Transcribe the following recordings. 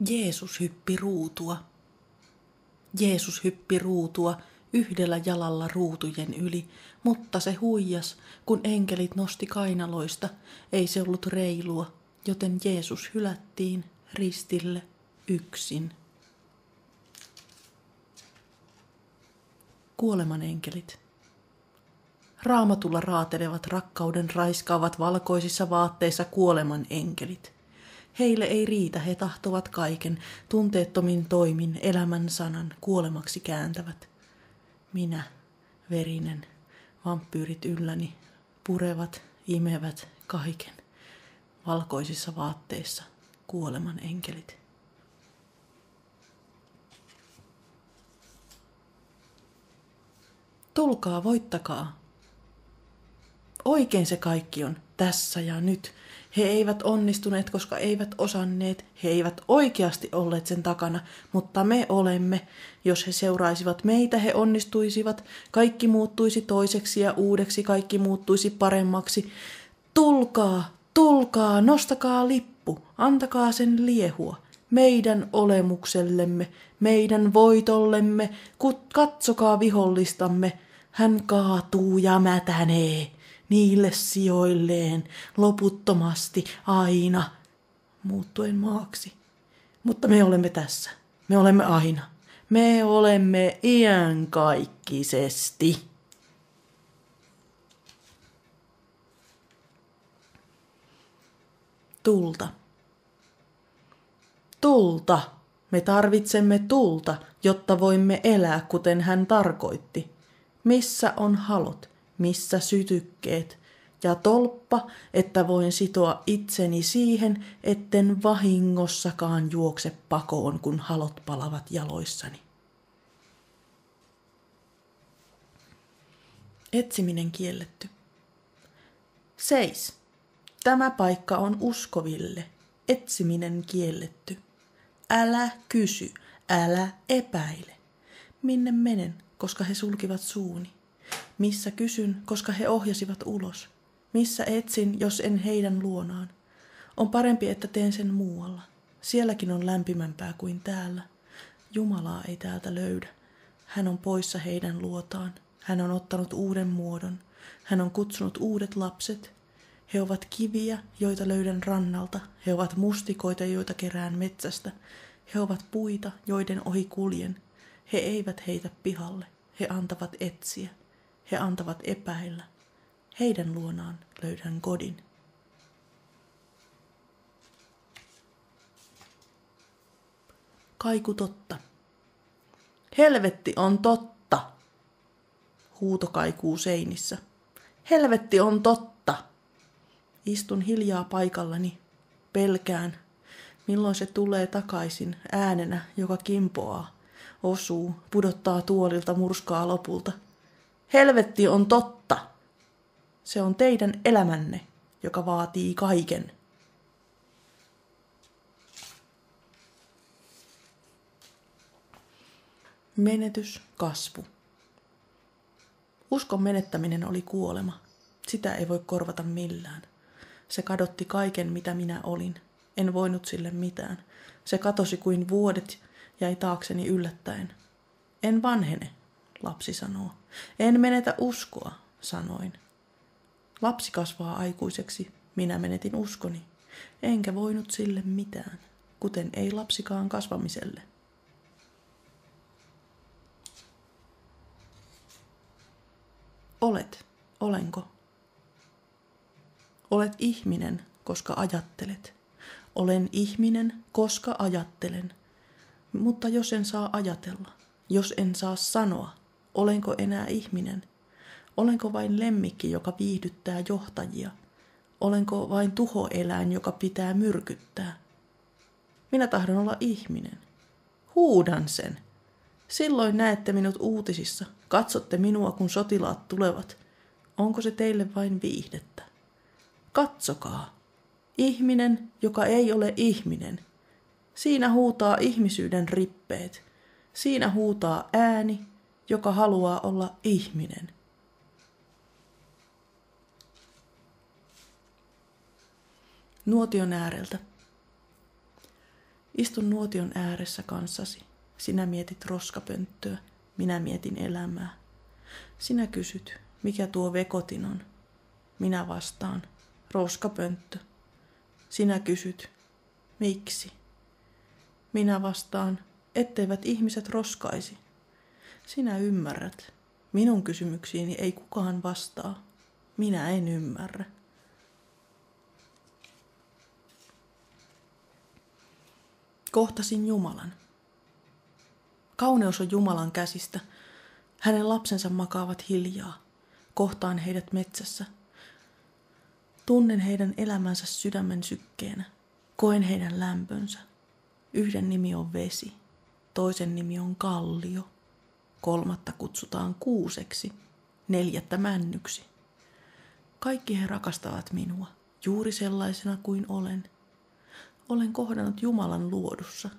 Jeesus hyppi ruutua. Jeesus hyppi ruutua yhdellä jalalla ruutujen yli, mutta se huijas, kun enkelit nosti kainaloista. Ei se ollut reilua, joten Jeesus hylättiin ristille yksin. Kuoleman enkelit. Raamatulla raatelevat rakkauden raiskaavat valkoisissa vaatteissa kuoleman enkelit. Heille ei riitä, he tahtovat kaiken, tunteettomin toimin elämän sanan kuolemaksi kääntävät. Minä, verinen, vampyyrit ylläni, purevat, imevät kaiken. Valkoisissa vaatteissa kuoleman enkelit. Tulkaa, voittakaa. Oikein se kaikki on, tässä ja nyt. He eivät onnistuneet, koska eivät osanneet. He eivät oikeasti olleet sen takana, mutta me olemme. Jos he seuraisivat meitä, he onnistuisivat. Kaikki muuttuisi toiseksi ja uudeksi, kaikki muuttuisi paremmaksi. Tulkaa, tulkaa, nostakaa lippu, antakaa sen liehua. Meidän olemuksellemme, meidän voitollemme, katsokaa vihollistamme. Hän kaatuu ja mätänee niille sijoilleen loputtomasti aina muuttuen maaksi. Mutta me olemme tässä. Me olemme aina. Me olemme iankaikkisesti. Tulta. Tulta. Me tarvitsemme tulta, jotta voimme elää, kuten hän tarkoitti. Missä on halot? Missä sytykkeet? Ja tolppa, että voin sitoa itseni siihen, etten vahingossakaan juokse pakoon, kun halot palavat jaloissani. Etsiminen kielletty. Seis. Tämä paikka on uskoville. Etsiminen kielletty. Älä kysy, älä epäile. Minne menen, koska he sulkivat suuni? Missä kysyn, koska he ohjasivat ulos? Missä etsin, jos en heidän luonaan? On parempi, että teen sen muualla. Sielläkin on lämpimämpää kuin täällä. Jumalaa ei täältä löydä. Hän on poissa heidän luotaan. Hän on ottanut uuden muodon. Hän on kutsunut uudet lapset. He ovat kiviä, joita löydän rannalta. He ovat mustikoita, joita kerään metsästä. He ovat puita, joiden ohi kuljen. He eivät heitä pihalle. He antavat etsiä. He antavat epäillä. Heidän luonaan löydän kodin. Kaiku totta. Helvetti on totta. Huuto kaikuu seinissä. Helvetti on totta. Istun hiljaa paikallani. Pelkään. Milloin se tulee takaisin äänenä, joka kimpoaa, osuu, pudottaa tuolilta, murskaa lopulta. Helvetti on totta. Se on teidän elämänne, joka vaatii kaiken. Menetys, kasvu. Uskon menettäminen oli kuolema. Sitä ei voi korvata millään. Se kadotti kaiken, mitä minä olin. En voinut sille mitään. Se katosi kuin vuodet, jäi taakseni yllättäen. En vanhene, lapsi sanoo. En menetä uskoa, sanoin. Lapsi kasvaa aikuiseksi, minä menetin uskoni. Enkä voinut sille mitään, kuten ei lapsikaan kasvamiselle. Olet, olenko? Olet ihminen, koska ajattelet. Olen ihminen, koska ajattelen. Mutta jos en saa ajatella, jos en saa sanoa, olenko enää ihminen? Olenko vain lemmikki, joka viihdyttää johtajia? Olenko vain tuhoeläin, joka pitää myrkyttää? Minä tahdon olla ihminen. Huudan sen. Silloin näette minut uutisissa. Katsotte minua, kun sotilaat tulevat. Onko se teille vain viihdettä? Katsokaa. Ihminen, joka ei ole ihminen. Siinä huutaa ihmisyyden rippeet. Siinä huutaa ääni, joka haluaa olla ihminen. Nuotion ääreltä. Istun nuotion ääressä kanssasi. Sinä mietit roskapönttöä, minä mietin elämää. Sinä kysyt, mikä tuo vekotin on. Minä vastaan, roskapönttö. Sinä kysyt, miksi? Minä vastaan, etteivät ihmiset roskaisi. Sinä ymmärrät. Minun kysymyksiini ei kukaan vastaa. Minä en ymmärrä. Kohtasin Jumalan. Kauneus on Jumalan käsistä. Hänen lapsensa makaavat hiljaa. Kohtaan heidät metsässä. Tunnen heidän elämänsä sydämen sykkeenä. Koen heidän lämpönsä. Yhden nimi on vesi. Toisen nimi on kallio. Kolmatta kutsutaan kuuseksi. Neljättä männyksi. Kaikki he rakastavat minua, juuri sellaisena kuin olen. Olen kohdannut Jumalan luodussa,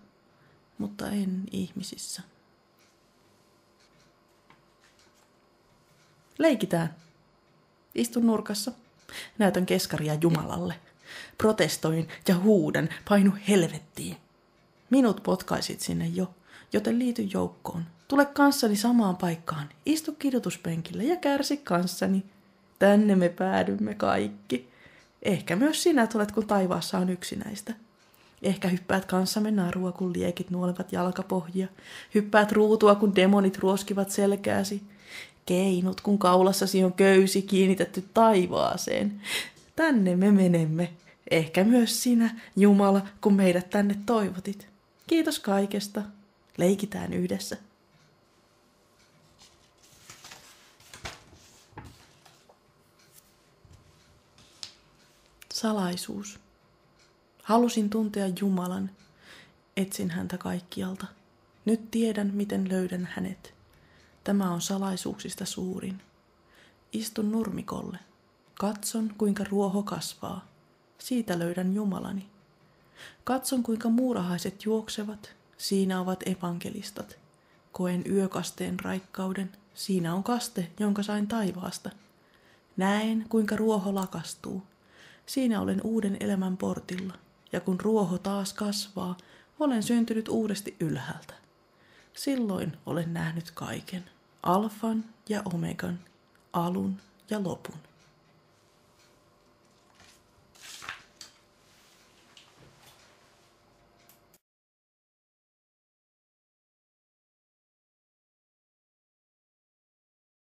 mutta en ihmisissä. Leikitään. Istun nurkassa. Näytän keskaria Jumalalle. Protestoin ja huudan, painu helvettiin. Minut potkaisit sinne jo, joten liity joukkoon. Tule kanssani samaan paikkaan. Istu kidutuspenkillä ja kärsi kanssani. Tänne me päädymme kaikki. Ehkä myös sinä tulet, kun taivaassa on yksinäistä. Ehkä hyppäät kanssamme narua, kun liekit nuolevat jalkapohjia. Hyppäät ruutua, kun demonit ruoskivat selkääsi. Keinut, kun kaulassasi on köysi kiinnitetty taivaaseen. Tänne me menemme. Ehkä myös sinä, Jumala, kun meidät tänne toivotit. Kiitos kaikesta. Leikitään yhdessä. Salaisuus. Halusin tuntea Jumalan. Etsin häntä kaikkialta. Nyt tiedän, miten löydän hänet. Tämä on salaisuuksista suurin. Istun nurmikolle. Katson, kuinka ruoho kasvaa. Siitä löydän Jumalani. Katson, kuinka muurahaiset juoksevat. Siinä ovat evankelistat. Koen yökasteen raikkauden. Siinä on kaste, jonka sain taivaasta. Näen, kuinka ruoho lakastuu. Siinä olen uuden elämän portilla. Ja kun ruoho taas kasvaa, olen syntynyt uudesti ylhäältä. Silloin olen nähnyt kaiken. Alfan ja omegan, alun ja lopun.